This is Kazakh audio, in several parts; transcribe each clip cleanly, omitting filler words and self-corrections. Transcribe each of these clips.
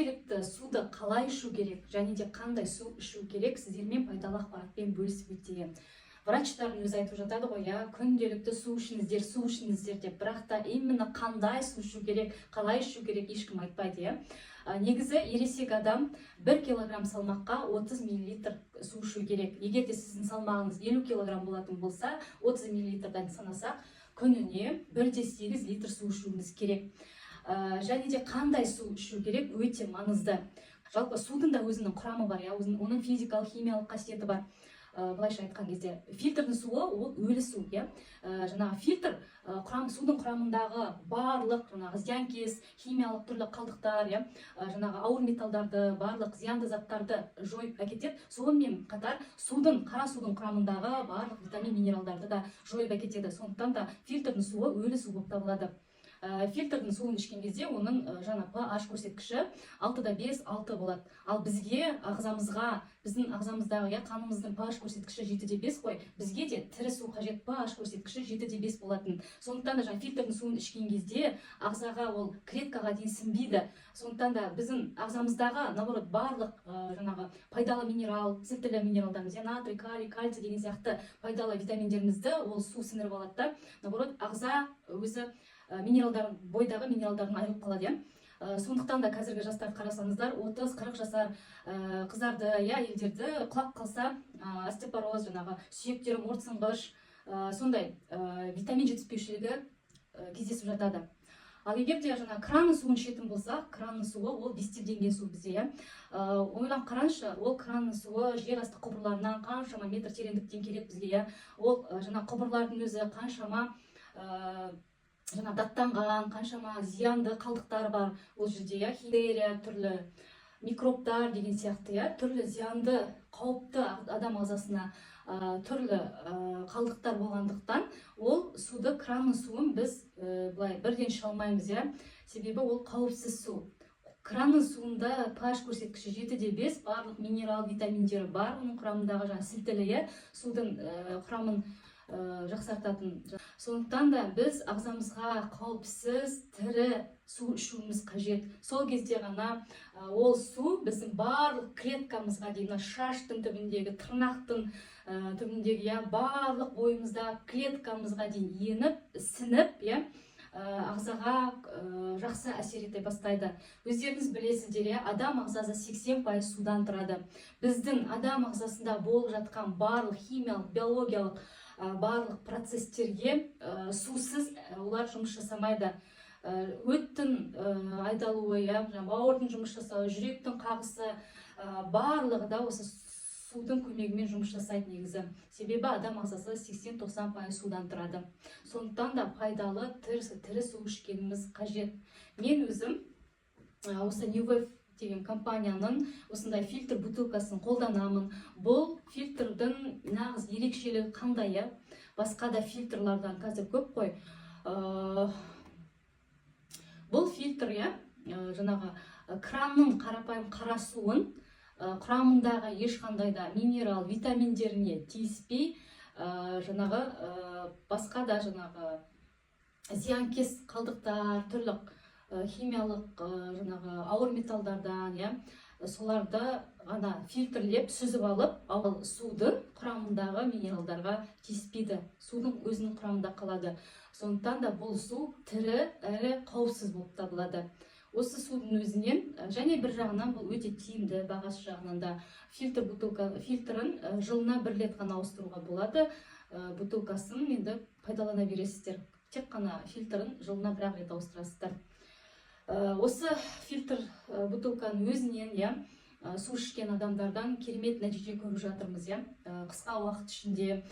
күнделікті суды қалай ішу керек және де қандай су ішу керек сіздермен пайдалы ақпаратпен бөлісіп өтейін. Врачтардың өзі айтып жатады ғой, күнделікті су ішіңіздер деп, бірақ та именно қандай су ішу керек, қалай ішу керек ешкім айтпайды. Негізі ересек адам 1 килограмм салмаққа 30 мл су ішу керек. Егер де сіздің салмағыңыз 50 килограмм болатын болса, 30 мл-дан санасақ, күніне 1,8 литр су ішуіңіз керек. Және де қандай су ішу керек өте маңызды. Жалпы судың да өзінің құрамы бар, оның физикалық, химиялық қасиеті бар. Былайша айтқан кезде фильтрдің суы ол өлі су, жаңағы фильтр судың құрамындағы барлық зиянкес, химиялық түрлі қалдықтар, жаңағы ауыр металдарды, барлық зиянды заттарды жойып әкетеді. Сонымен қатар қара судың құрамындағы барлық витамин, минералдарды да жойып әкетеді. Сондықтан да фильтрдің суы өлі су болып табылады. Фильтрдің суын ішкен кезде оның pH көрсеткіші 6,5-6 болады. Ал біздің ағзамыздағы қанымыздың pH көрсеткіші 7,5 қой, бізге де тірі су қажет, pH көрсеткіші 7,5 болатын. Сондықтан да фильтрдің суын ішкен кезде ағзаға ол клеткаға дейін сіңбейді. Сондықтан да біздің ағзамыздағы наоборот барлық пайдалы минерал, сілтілі минералдарымыз, натрий, калий, кальций деген сияқты пайдалы витаминдерімізді ол су сіңіріп алады. Наоборот, ағза өзі бойдағы минералдарын айырып қалады. Сондықтан да қазіргі жастарды қарасаңыздар, 30-40 жасар қыздарды, әйелдерді құлап қалса, остеопороз, сүйектері мұртсынғыш, сондай витамин жетіспеушілігі кездесіп жатады. Ал егер де кранның суын ішетін болсақ, кранның суы ол дистилленген су бізде. Ойлап қараңызшы, ол кранның суы жер асты құбырларынан қаншама метр тереңдіктен келеді бізге. Ол құбырлардың өзі қаншама даттанған, қаншама зиянды қалдықтар бар ол жерде, химия, түрлі микробтар деген сияқты, түрлі зиянды, қауіпті адам ағзасына түрлі қалдықтар болғандықтан, ол суды, кранның суын біз бірден іше алмаймыз. Себебі ол қауіпсіз су. Кранның суында pH көрсеткіші 7,5, барлық минерал, витаминдері бар, оның құрамындағы сілтілі судың құрамын жақсартатын. Сондықтан да біз ағзамызға қауіпсіз, тірі су ішуіміз қажет. Сол кезде ғана ол су біздің барлық клеткамызға дейін, шаштың түбіндегі, тырнақтың түбіндегі, барлық бойымызда клеткамызға дейін еніп, сініп, ағзаға жақсы әсер ете бастайды. Өздеріңіз білесіздер, адам ағзасы 80% судан тұрады. Біздің адам ағзасында болып жатқан барлық химиялық, биологиялық барлық процестерге сусыз олар жұмыс жасамайды. Өттің айдалуы, бауырдың жұмыс жасауы, жүректің қағысы, барлығы да осы судың көмегімен жұмыс жасайды негізі. Себебі адам ағзасы 80-90% судан тұрады. Сондықтан да пайдалы, тірі су ішкеніміз қажет. Мен өзім осы New деген компанияның осындай фильтр бутылкасын қолданамын. Бұл фильтрдің нағыз ерекшелігі қандай? Басқа да фильтрлардан қазір көп қой. Бұл фильтр, кранның қарапайым қара суын құрамындағы ешқандай да минерал, витаминдеріне тиіспей, басқа да зиянкес қалдықтар, түрлі химиялық ауыр металдардан, соларды ғана фильтрлеп сүзіп алып, ал судың құрамындағы минералдарға тиіспейді. Судың өзінің құрамында қалады. Сондықтан да бұл су тірі, әрі қауіпсіз болып табылады. Осы судың өзінен, және бір жағынан бұл өте тиімді, бағасы жағынан да фильтрін жылына 1 рет ғана ауыстыруға болады. Бутылкасын енді пайдалана бересіздер. Тек қана фильтрін жылына 1 рет ауыстырасыздар. Осы фильтр бутылканың өзінен су ішкен адамдардан керемет нәтиже көріп жатырмыз. Қысқа уақыт ішінде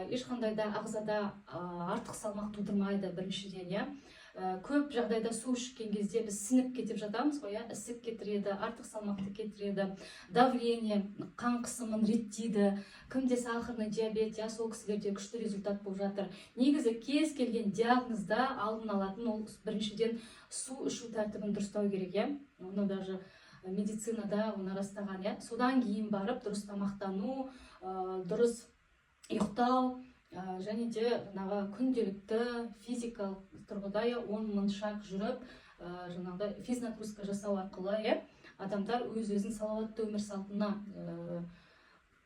ешқандай да ағзада артық салмақ тудырмайды біріншіден. Көп жағдайда су ішкен кезде біз сініп кетіп жатамыз ғой, ісік кетіреді, артық салмақты кетіреді, давление, қан қысымын реттейді, кімде сахарный диабет, сол кісілерде күшті результат болып жатыр. Негізі кез келген диагнозда алдын алатын ол біріншіден су ішу тәртібін дұрыстау керек. Оны даже медицинада оны растаған. Содан кейін барып дұрыс тамақтану, дұрыс ұйықтау, және де күнделікті физикалық тұрғыда 10 000 шаг жүріп, жаңағыдай физнагрузка жасау арқылы, адамдар өз-өзінің салауатты өмір салтына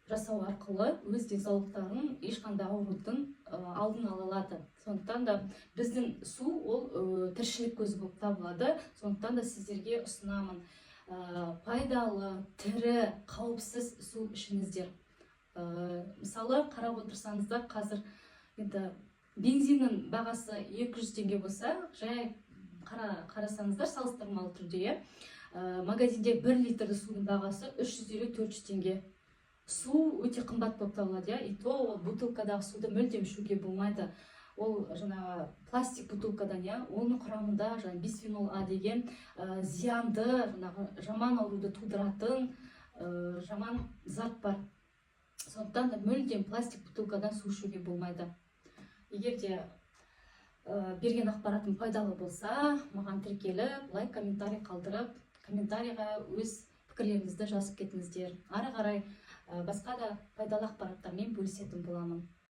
жасау арқылы өз денсаулықтарын ешқандай аурудың алдын ала алады. Сондықтан да біздің су ол тіршілік көзі болып табылады. Сондықтан да сіздерге ұсынамын, пайдалы, тірі, қауіпсіз су ішіңіздер. Мысалы, қарап отырсаңыздар, қазір енді бензиннің бағасы 200 теңге болса, жай қарасаңыздар салыстырмалы түрде, магазинде 1 литрді судың бағасы 350-400 теңге. Су өте қымбат болып табылады, и то бутылкадағы суды мүлдем ішуге болмайды. Ол жаңағы пластик бутылкадан, оның құрамында бисфенол А деген зиянды, жаман ауруды тудыратын жаман зат бар. Сондықтан да мүлдем пластик бутылкадан су ішуге болмайды. Егер де берген ақпаратым пайдалы болса, маған тіркеліп, лайк, комментарий қалдырып, комментарийға өз пікірлеріңізді жазып кетіңіздер. Ары қарай басқа да пайдалы ақпараттармен бөлісетін боламын.